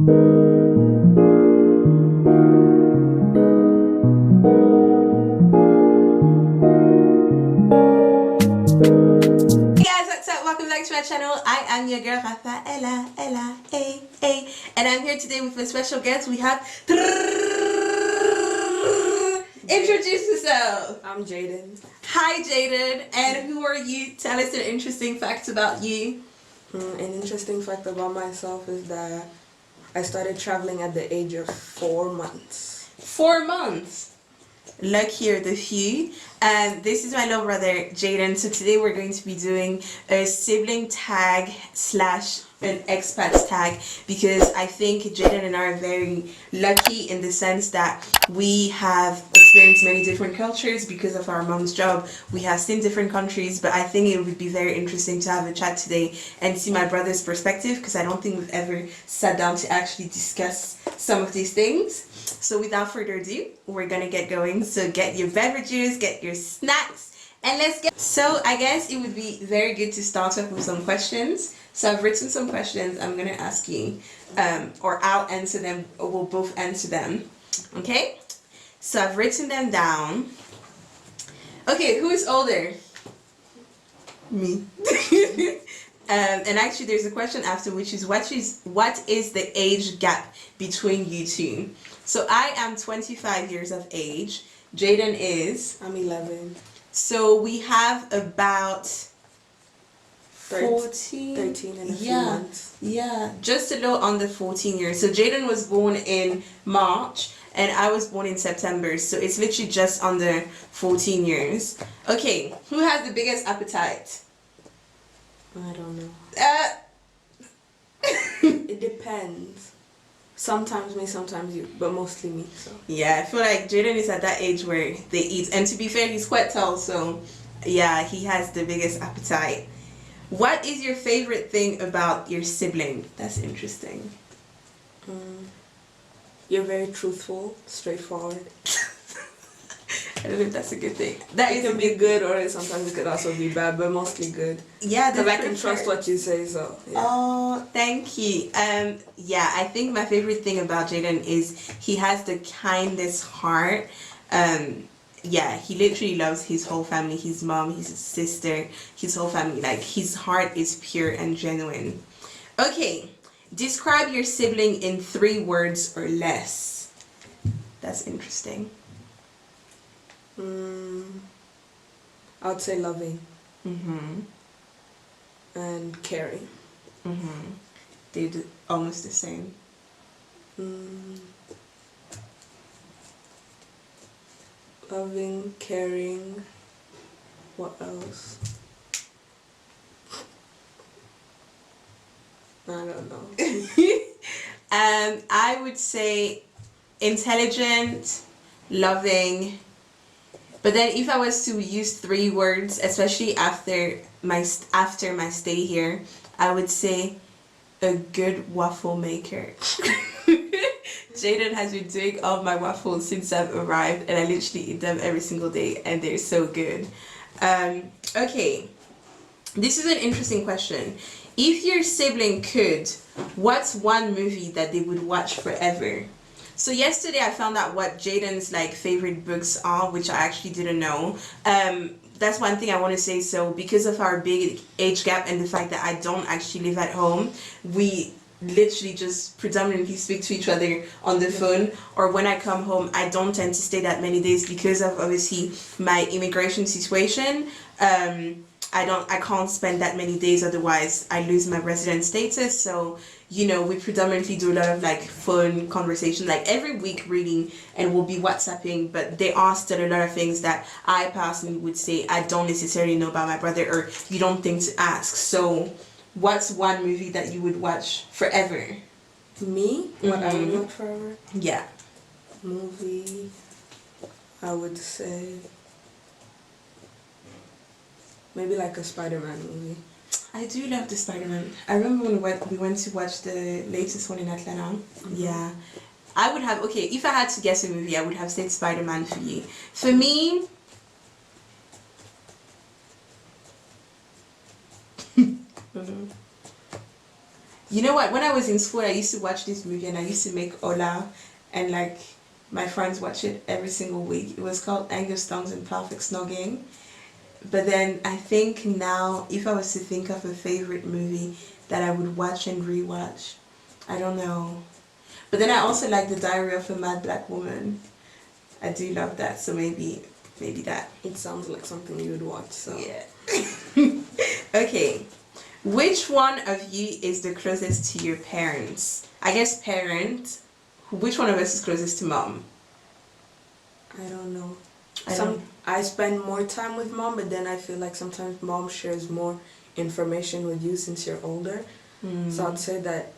Welcome back to my channel. I am your girl Rafaela, and I'm here today with a special guest. We have introduce yourself. I'm Jaden. Hi Jaden, and who are you? Tell us an interesting fact about you. An interesting fact about myself is that I started traveling at the age of 4 months. 4 months. Luckier the few. And this is my little brother Jaden. So today we're going to be doing a sibling tag slash an expat tag, because I think Jaden and I are very lucky in the sense that we have experienced many different cultures because of our mom's job. We have seen different countries, but I think it would be very interesting to have a chat today and see my brother's perspective, because I don't think we've ever sat down to actually discuss some of these things. So without further ado, we're gonna get going. So get your beverages, get your snacks, and let's get. So I guess it would be very good to start off with some questions. So I've written some questions I'm gonna ask you, or I'll answer them, or we'll both answer them. Okay? So I've written them down. Okay, who is older? Me. And actually there's a question after, which is what is the age gap between you two? So I am 25 years of age. Jaden is? I'm 11. So we have about 13 and a few months. Yeah, just a little under 14 years. So Jaden was born in March and I was born in September. So it's literally just under 14 years. Okay, who has the biggest appetite? I don't know. It depends. Sometimes me, sometimes you, but mostly me. So yeah, I feel like Jaden is at that age where they eat, and to be fair, he's quite tall, so yeah, he has the biggest appetite. What is your favorite thing about your sibling? That's interesting. You're very truthful, straightforward. I don't know if that's a good thing. It can be good, or sometimes it could also be bad, but mostly good. Yeah, because I can trust what you say. So yeah. Oh, thank you. Yeah, I think my favorite thing about Jaden is he has the kindest heart. Yeah, he literally loves his whole family, his mom, his sister, his whole family. Like, his heart is pure and genuine. Okay, describe your sibling in 3 words or less. That's interesting. I would say loving. Mm-hmm. And caring. Mm-hmm. They're almost the same. Loving, caring. What else? I don't know. I would say intelligent, loving. But then if I was to use 3 words, especially after my stay here, I would say a good waffle maker. Jaden has been doing all my waffles since I've arrived, and I literally eat them every single day, and they're so good. Okay, this is an interesting question. If your sibling could, what's one movie that they would watch forever? So yesterday I found out what Jaden's favorite books are, which I actually didn't know. That's one thing I want to say. So because of our big age gap and the fact that I don't actually live at home, we literally just predominantly speak to each other on the phone, or when I come home I don't tend to stay that many days because of obviously my immigration situation. I can't spend that many days, otherwise I lose my resident status. So we predominantly do a lot of phone conversation every week really, and we'll be WhatsApping, but there are still a lot of things that I personally would say I don't necessarily know about my brother, or you don't think to ask. So what's one movie that you would watch forever? Me? What I would watch forever? Yeah. Movie, I would say maybe a Spider-Man movie. I do love the Spider-Man. I remember when we went to watch the latest one in Atlanta. Yeah. I would have, okay, if I had to guess a movie, I would have said Spider-Man for you. For me, You know what? When I was in school, I used to watch this movie and I used to make Ola, and like my friends watch it every single week. It was called Angus Tongues and Perfect Snogging. But then I think now, if I was to think of a favorite movie that I would watch and rewatch, I don't know. But then I also like The Diary of a Mad Black Woman. I do love that, so maybe that. It sounds like something you would watch, so. Yeah. Okay. Which one of you is the closest to your parents? I guess parent. Which one of us is closest to mom? I don't know. I don't- I spend more time with mom, but then I feel like sometimes mom shares more information with you since you're older. So I'd say that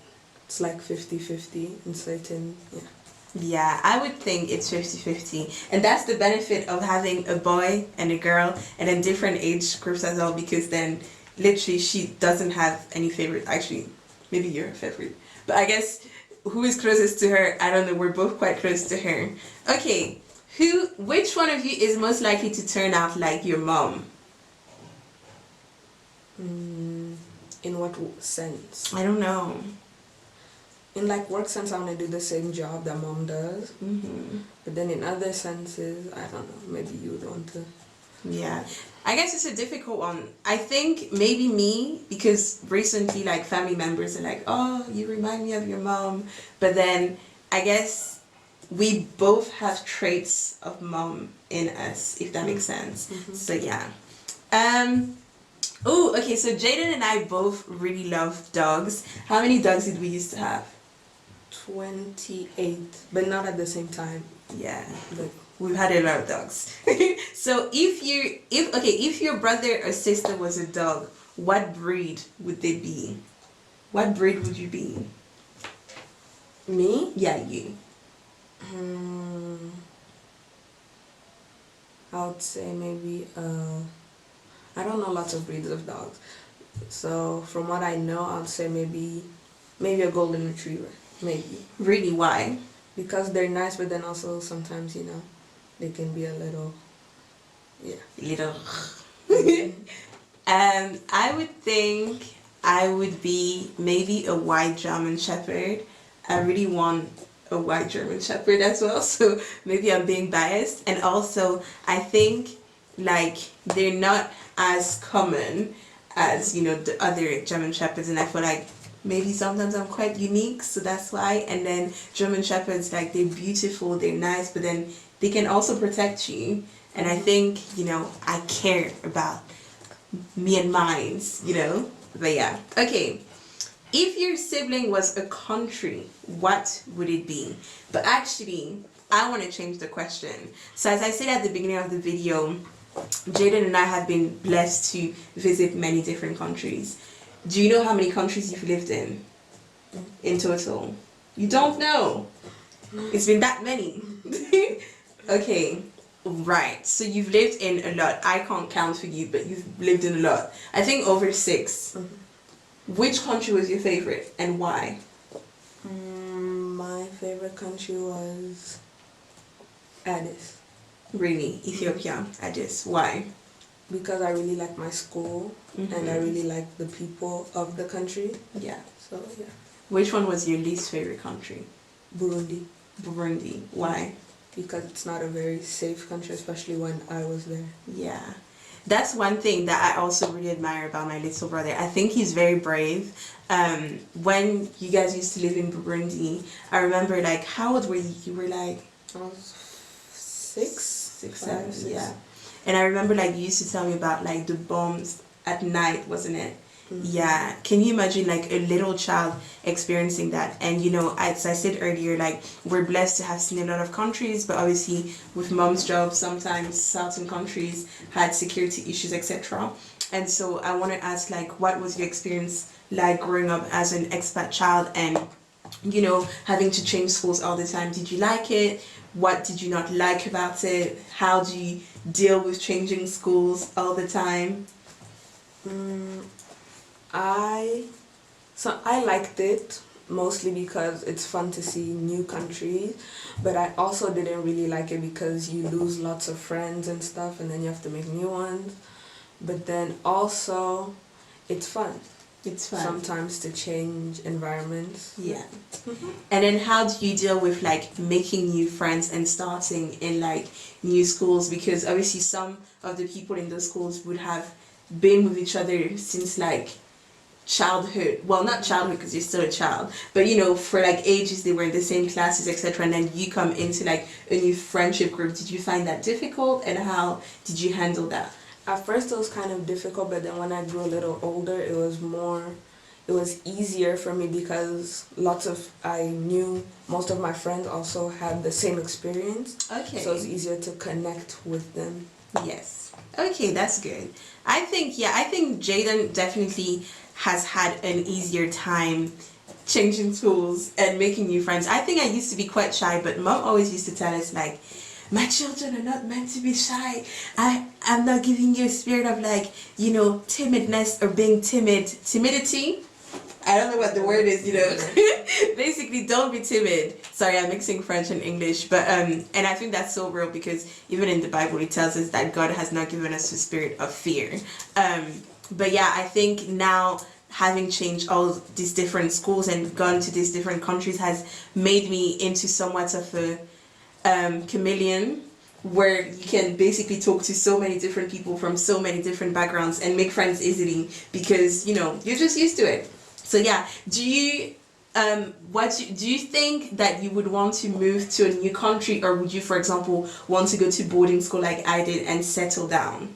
it's like 50-50 in certain, yeah. Yeah, I would think it's 50-50. And that's the benefit of having a boy and a girl and in different age groups as well, because then literally she doesn't have any favorite. Actually, maybe you're her favorite. But I guess who is closest to her? I don't know. We're both quite close to her. Okay. Which one of you is most likely to turn out like your mom? In what sense? I don't know. In like work sense, I want to do the same job that mom does. But then in other senses, I don't know, maybe you would want to. Yeah, I guess it's a difficult one. I think maybe me, because recently like family members are like, oh, you remind me of your mom. But then I guess we both have traits of mom in us, if that makes sense. So yeah. Oh, okay, so Jaden and I both really love dogs. How many dogs did we used to have? 28, but not at the same time. Yeah. But We've had a lot of dogs. So if your brother or sister was a dog, what breed would they be? What breed would you be? me, Yeah, you. I would say maybe I don't know lots of breeds of dogs. So from what I know, I'd say maybe a golden retriever, maybe. Really, why? Because they're nice, but then also sometimes, you know, they can be a little, yeah. Little. I would think I would be maybe a white German Shepherd. I really want a white German Shepherd as well, so maybe I'm being biased. And also, I think like they're not as common as, you know, the other German Shepherds, and I feel like maybe sometimes I'm quite unique, so that's why. And then German Shepherds, like, they're beautiful, they're nice, but then they can also protect you. And I think, you know, I care about me and mines, you know. But yeah, okay. If your sibling was a country, what would it be? But actually, I want to change the question. So as I said at the beginning of the video, Jaden and I have been blessed to visit many different countries. Do you know how many countries you've lived in total? You don't know. It's been that many. Okay, right. So you've lived in a lot. I can't count for you, but you've lived in a lot. I think over 6. Which country was your favorite and why? My favorite country was Addis. Really? Ethiopia, Addis. Why? Because I really like my school and I really like the people of the country. Yeah. So yeah. Which one was your least favorite country? Burundi. Burundi. Why? Because it's not a very safe country, especially when I was there. Yeah. That's one thing that I also really admire about my little brother. I think he's very brave. When you guys used to live in Burundi, I remember, like, how old were you? You were like... I was 6, 7, 6. yeah. And I remember, like, you used to tell me about, like, the bombs at night, wasn't it? Yeah. Can you imagine, like, a little child experiencing that? And, you know, as I said earlier, like, we're blessed to have seen a lot of countries, but obviously with mom's job, sometimes certain countries had security issues, etc. And so I want to ask, like, what was your experience like growing up as an expat child and, you know, having to change schools all the time? Did you like it? What did you not like about it? How do you deal with changing schools all the time? I liked it mostly because it's fun to see new countries, but I also didn't really like it because you lose lots of friends and stuff and then you have to make new ones. But then also it's fun. It's fun. sometimes to change environments. Yeah. And then how do you deal with like making new friends and starting in like new schools? Because obviously some of the people in those schools would have been with each other since like childhood. Well, not childhood because you're still a child, but you know, for like ages they were in the same classes, etc. And then you come into like a new friendship group. Did you find that difficult, and how did you handle that? At first it was kind of difficult, but then when I grew a little older, it was easier for me because I knew most of my friends also had the same experience. Okay. So it's easier to connect with them. Yes. Okay, that's good. I think Jaden definitely has had an easier time changing schools and making new friends. I think I used to be quite shy, but mom always used to tell us like, my children are not meant to be shy. I'm not giving you a spirit of like, you know, timidness or being timidity. I don't know what the word is, you know. Basically, don't be timid. Sorry, I'm mixing French and English, but and I think that's so real because even in the Bible it tells us that God has not given us a spirit of fear. But yeah, I think now having changed all these different schools and gone to these different countries has made me into somewhat of a chameleon, where you can basically talk to so many different people from so many different backgrounds and make friends easily because you know you're just used to it. So yeah, do you think that you would want to move to a new country, or would you, for example, want to go to boarding school like I did and settle down?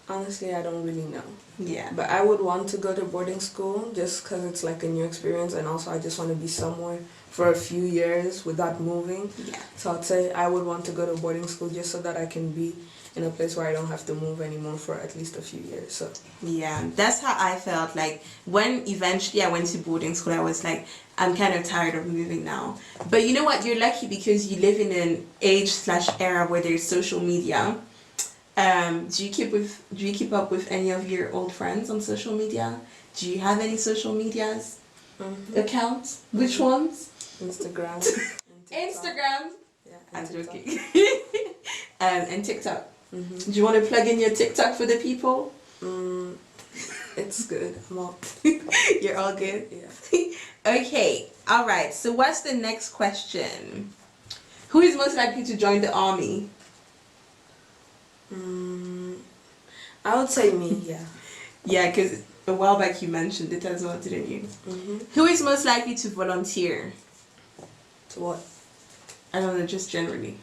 Honestly, I don't really know. Yeah. But I would want to go to boarding school just because it's like a new experience, and also I just want to be somewhere for a few years without moving. Yeah. So I'd say I would want to go to boarding school just so that I can be in a place where I don't have to move anymore for at least a few years. So yeah, that's how I felt. Like when eventually I went to boarding school, I was like, I'm kind of tired of moving now. But you know what? You're lucky because you live in an age/era where there's social media. Do you keep up with any of your old friends on social media? Do you have any social medias accounts? Which ones? Instagram. Instagram. Yeah. I'm TikTok. joking. And TikTok. Do you want to plug in your TikTok for the people? It's good. I'm all. You're all good? Yeah. Okay. All right. So what's the next question? Who is most likely to join the army? I would say me, yeah. Yeah, because a while back you mentioned it as well, didn't you? Who is most likely to volunteer? To what? I don't know, just generally.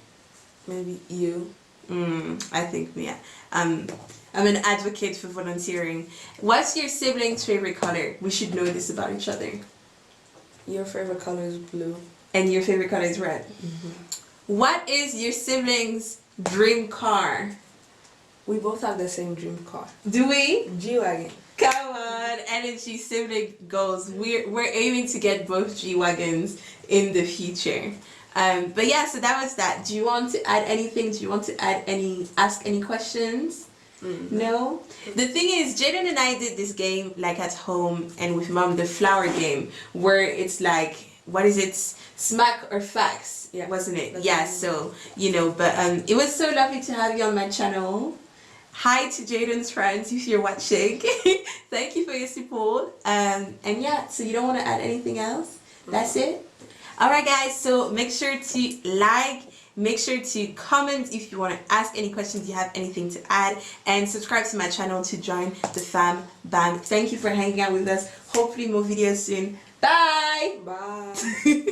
Maybe you. I think, yeah. I'm an advocate for volunteering. What's your sibling's favorite color? We should know this about each other. Your favorite color is blue. And your favorite color is red. What is your sibling's dream car? We both have the same dream car. Do we? G-Wagon. Come on, energy sibling goals. We're aiming to get both G-Wagons in the future. But yeah, so that was that. Do you want to add anything? Do you want to ask any questions? No? The thing is, Jaden and I did this game like at home and with mom, the flower game, where it's like, what is it? Smack or facts, yeah, wasn't it? Yeah, so, you know, but it was so lovely to have you on my channel. Hi to Jaden's friends if you're watching. Thank you for your support. And yeah, so you don't want to add anything else? That's it? Alright guys, so make sure to like, make sure to comment if you want to ask any questions, you have anything to add, and subscribe to my channel to join the fam bam. Thank you for hanging out with us. Hopefully more videos soon. Bye! Bye!